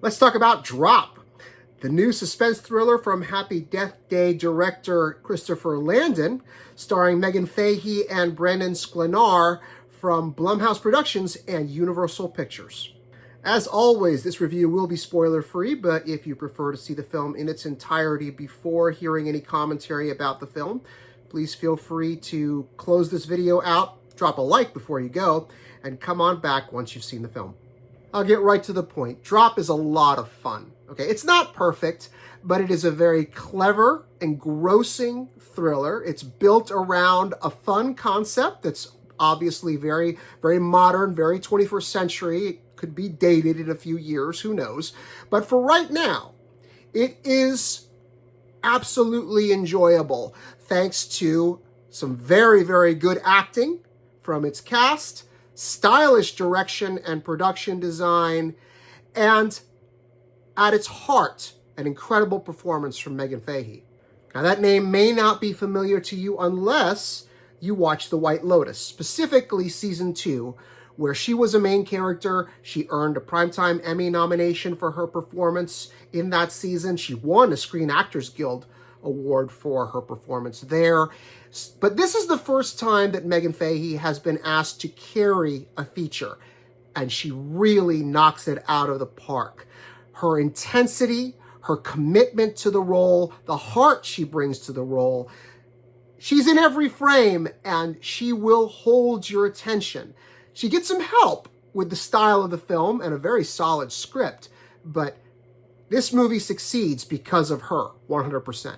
Let's talk about Drop, the new suspense thriller from Happy Death Day director Christopher Landon, starring Meghann Fahy and Sklenar from Blumhouse Productions and Universal Pictures. As always, this review will be spoiler-free, but if you prefer to see the film in its entirety before hearing any commentary about the film, please feel free to close this video out, drop a like before you go, and come on back once you've seen the film. I'll get right to the point. Drop is a lot of fun. Okay, it's not perfect, but it is a very clever, engrossing thriller. It's built around a fun concept that's obviously very, very modern, very 21st century. It could be dated in a few years, who knows? But for right now, it is absolutely enjoyable, thanks to some very, very good acting from its cast, stylish direction and production design, and at its heart, an incredible performance from Meghann Fahy. Now, that name may not be familiar to you unless you watch The White Lotus, specifically season 2, where she was a main character. She earned a Primetime Emmy nomination for her performance in that season. She won a Screen Actors Guild award for her performance there. But this is the first time that Meghann Fahy has been asked to carry a feature, and she really knocks it out of the park. Her intensity, her commitment to the role, the heart she brings to the role, she's in every frame, and she will hold your attention. She gets some help with the style of the film and a very solid script, but this movie succeeds because of her, 100%.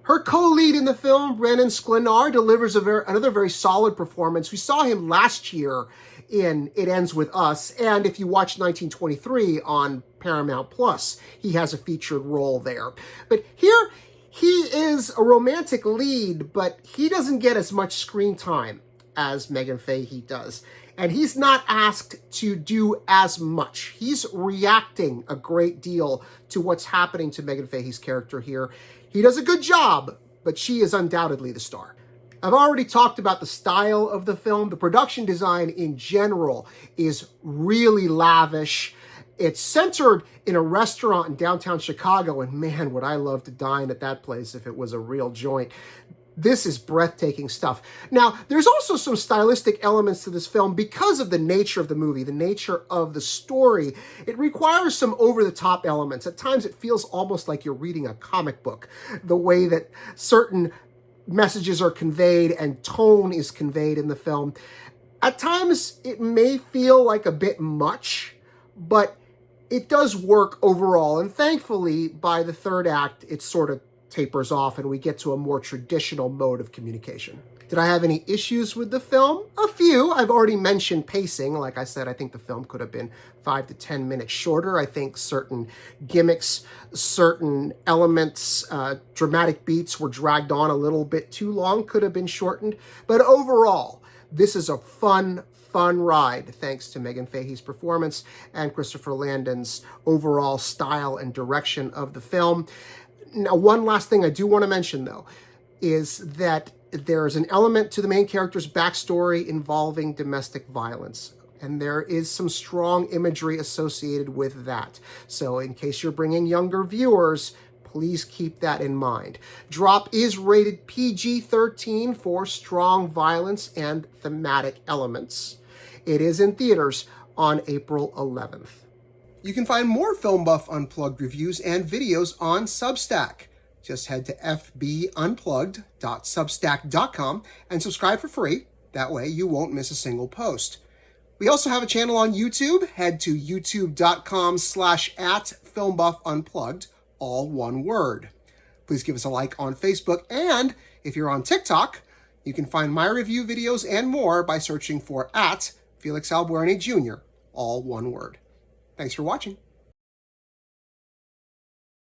Her co-lead in the film, Sklenar, delivers another very solid performance. We saw him last year in It Ends With Us, and if you watch 1923 on Paramount Plus, he has a featured role there. But here, he is a romantic lead, but he doesn't get as much screen time as Meghann Fahy does. And he's not asked to do as much. He's reacting a great deal to what's happening to Meghann Fahy's character here. He does a good job, but she is undoubtedly the star. I've already talked about the style of the film. The production design in general is really lavish. It's centered in a restaurant in downtown Chicago, and man, would I love to dine at that place if it was a real joint. This is breathtaking stuff. Now, there's also some stylistic elements to this film because of the nature of the movie, the nature of the story. It requires some over-the-top elements. At times, it feels almost like you're reading a comic book, the way that certain messages are conveyed and tone is conveyed in the film. At times, it may feel like a bit much, but it does work overall. And thankfully, by the third act, it sort of tapers off and we get to a more traditional mode of communication. Did I have any issues with the film? A few. I've already mentioned pacing. Like I said, I think the film could have been 5 to 10 minutes shorter. I think certain gimmicks, certain elements, dramatic beats were dragged on a little bit too long, could have been shortened. But overall, this is a fun ride, thanks to Meghann Fahy's performance and Christopher Landon's overall style and direction of the film. Now, one last thing I do want to mention, though, is that there is an element to the main character's backstory involving domestic violence, and there is some strong imagery associated with that. So in case you're bringing younger viewers, please keep that in mind. Drop is rated PG-13 for strong violence and thematic elements. It is in theaters on April 11th. You can find more Film Buff Unplugged reviews and videos on Substack. Just head to fbunplugged.substack.com and subscribe for free. That way you won't miss a single post. We also have a channel on YouTube. Head to youtube.com/@FilmBuffUnplugged, all one word. Please give us a like on Facebook, and if you're on TikTok, you can find my review videos and more by searching for @FelixAlbuerne Jr., all one word. Thanks for watching.